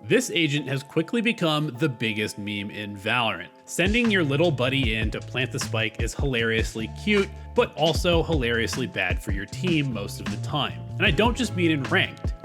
This agent has quickly become the biggest meme in Valorant. Sending your little buddy in to plant the spike is hilariously cute, but also hilariously bad for your team most of the time. And I don't just mean in ranked.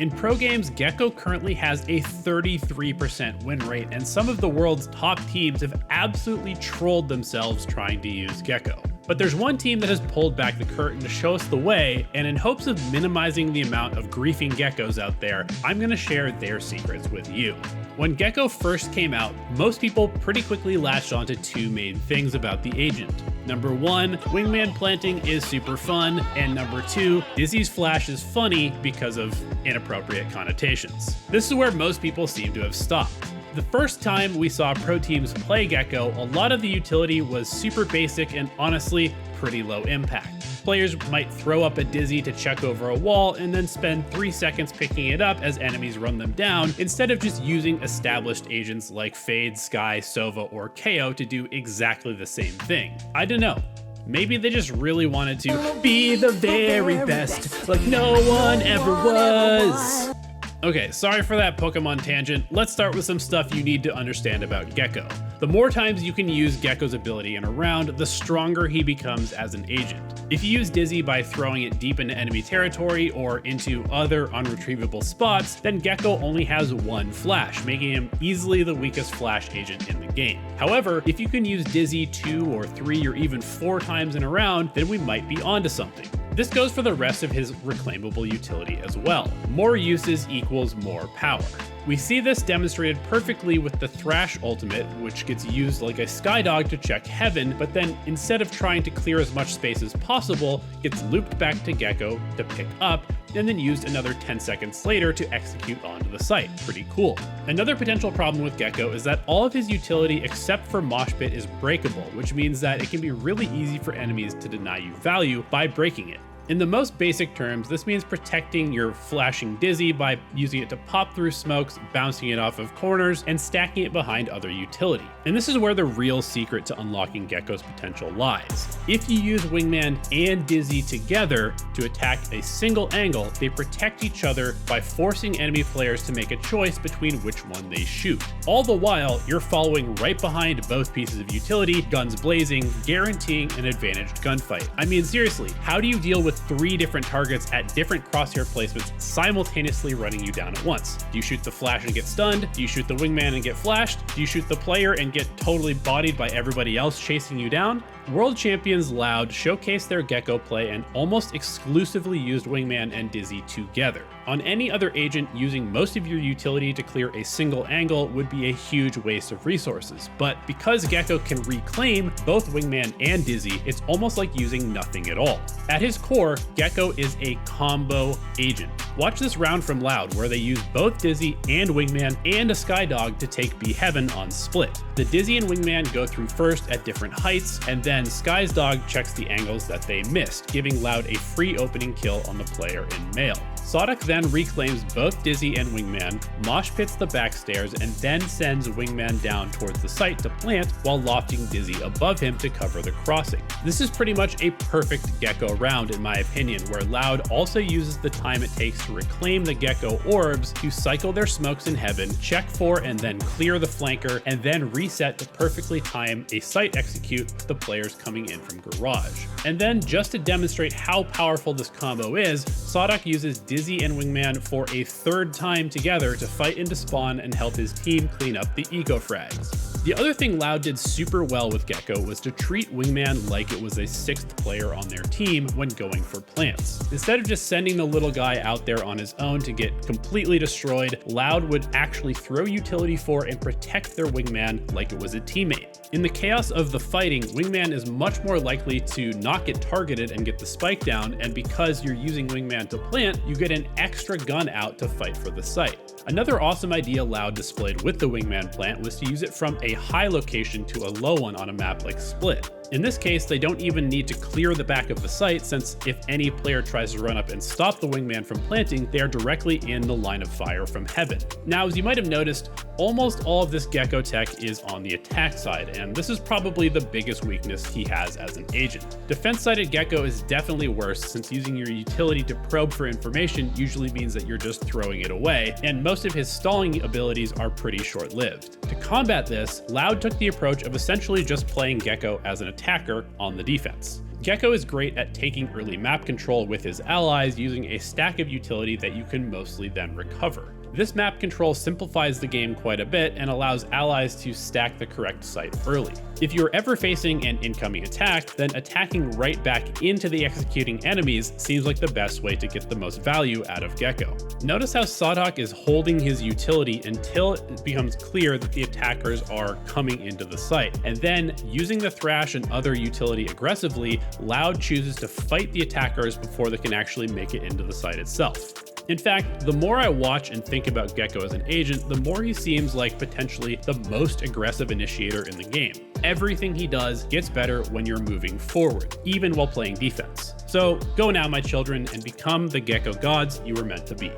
In pro games, Gekko currently has a 33% win rate, and some of the world's top teams have absolutely trolled themselves trying to use Gekko. But there's one team that has pulled back the curtain to show us the way, and in hopes of minimizing the amount of griefing geckos out there, I'm going to share their secrets with you. When Gekko first came out, most people pretty quickly latched onto two main things about the agent. Number one, Wingman planting is super fun, and number two, Dizzy's flash is funny because of inappropriate connotations. This is where most people seem to have stopped. The first time we saw pro teams play Gekko, a lot of the utility was super basic and honestly pretty low impact. Players might throw up a Dizzy to check over a wall and then spend 3 seconds picking it up as enemies run them down, instead of just using established agents like Fade, Skye, Sova, or KO to do exactly the same thing. I don't know. Maybe they just really wanted to be the very best, like no one ever was. Okay, sorry for that Pokemon tangent. Let's start with some stuff you need to understand about Gekko. The more times you can use Gekko's ability in a round, the stronger he becomes as an agent. If you use Dizzy by throwing it deep into enemy territory or into other unretrievable spots, then Gekko only has one flash, making him easily the weakest flash agent in the game. However, if you can use Dizzy 2 or 3 or even 4 times in a round, then we might be onto something. This goes for the rest of his reclaimable utility as well. More uses equals more power. We see this demonstrated perfectly with the Thrash ultimate, which gets used like a Skydog to check heaven, but then instead of trying to clear as much space as possible, gets looped back to Gekko to pick up, and then used another 10 seconds later to execute onto the site. Pretty cool. Another potential problem with Gekko is that all of his utility except for Mosh Pit is breakable, which means that it can be really easy for enemies to deny you value by breaking it. In the most basic terms, this means protecting your flashing Dizzy by using it to pop through smokes, bouncing it off of corners, and stacking it behind other utility. And this is where the real secret to unlocking Gekko's potential lies. If you use Wingman and Dizzy together to attack a single angle, they protect each other by forcing enemy players to make a choice between which one they shoot. All the while, you're following right behind both pieces of utility, guns blazing, guaranteeing an advantaged gunfight. I mean, seriously, how do you deal with 3 different targets at different crosshair placements simultaneously running you down at once? Do you shoot the flash and get stunned? Do you shoot the Wingman and get flashed? Do you shoot the player and get totally bodied by everybody else chasing you down? World champions Loud showcased their Gekko play and almost exclusively used Wingman and Dizzy together. On any other agent, using most of your utility to clear a single angle would be a huge waste of resources, but because Gekko can reclaim both Wingman and Dizzy, it's almost like using nothing at all. At his core, Gekko is a combo agent. Watch this round from Loud where they use both Dizzy and Wingman and a Skydog to take B Heaven on split. The Dizzy and Wingman go through first at different heights, and then Sky's dog checks the angles that they missed, giving Loud a free opening kill on the player in Mail. Sodic then reclaims both Dizzy and Wingman, mosh pits the backstairs, and then sends Wingman down towards the site to plant while lofting Dizzy above him to cover the crossing. This is pretty much a perfect Gekko round in my opinion, where Loud also uses the time it takes to reclaim the Gekko orbs to cycle their smokes in heaven, check for and then clear the flanker, and then reset to perfectly time a site execute with the players coming in from garage. And then just to demonstrate how powerful this combo is, Sodic uses Dizzy and Wingman for a 3rd time together to fight into spawn and help his team clean up the eco frags. The other thing Loud did super well with Gekko was to treat Wingman like it was a 6th player on their team when going for plants. Instead of just sending the little guy out there on his own to get completely destroyed, Loud would actually throw utility for and protect their Wingman like it was a teammate. In the chaos of the fighting, Wingman is much more likely to not get targeted and get the spike down, and because you're using Wingman to plant, you get an extra gun out to fight for the site. Another awesome idea Loud displayed with the Wingman plant was to use it from a high location to a low one on a map like Split. In this case, they don't even need to clear the back of the site, since if any player tries to run up and stop the Wingman from planting, they are directly in the line of fire from heaven. Now, as you might have noticed, almost all of this Gekko tech is on the attack side, and this is probably the biggest weakness he has as an agent. Defense-sided Gekko is definitely worse, since using your utility to probe for information usually means that you're just throwing it away, and most of his stalling abilities are pretty short-lived. To combat this, Loud took the approach of essentially just playing Gekko as an attacker on the defense. Gekko is great at taking early map control with his allies using a stack of utility that you can mostly then recover. This map control simplifies the game quite a bit and allows allies to stack the correct site early. If you're ever facing an incoming attack, then attacking right back into the executing enemies seems like the best way to get the most value out of Gekko. Notice how Sawdog is holding his utility until it becomes clear that the attackers are coming into the site, and then using the Thrash and other utility aggressively, Loud chooses to fight the attackers before they can actually make it into the site itself. In fact, the more I watch and think about Gekko as an agent, the more he seems like potentially the most aggressive initiator in the game. Everything he does gets better when you're moving forward, even while playing defense. So go now, my children, and become the Gekko gods you were meant to be.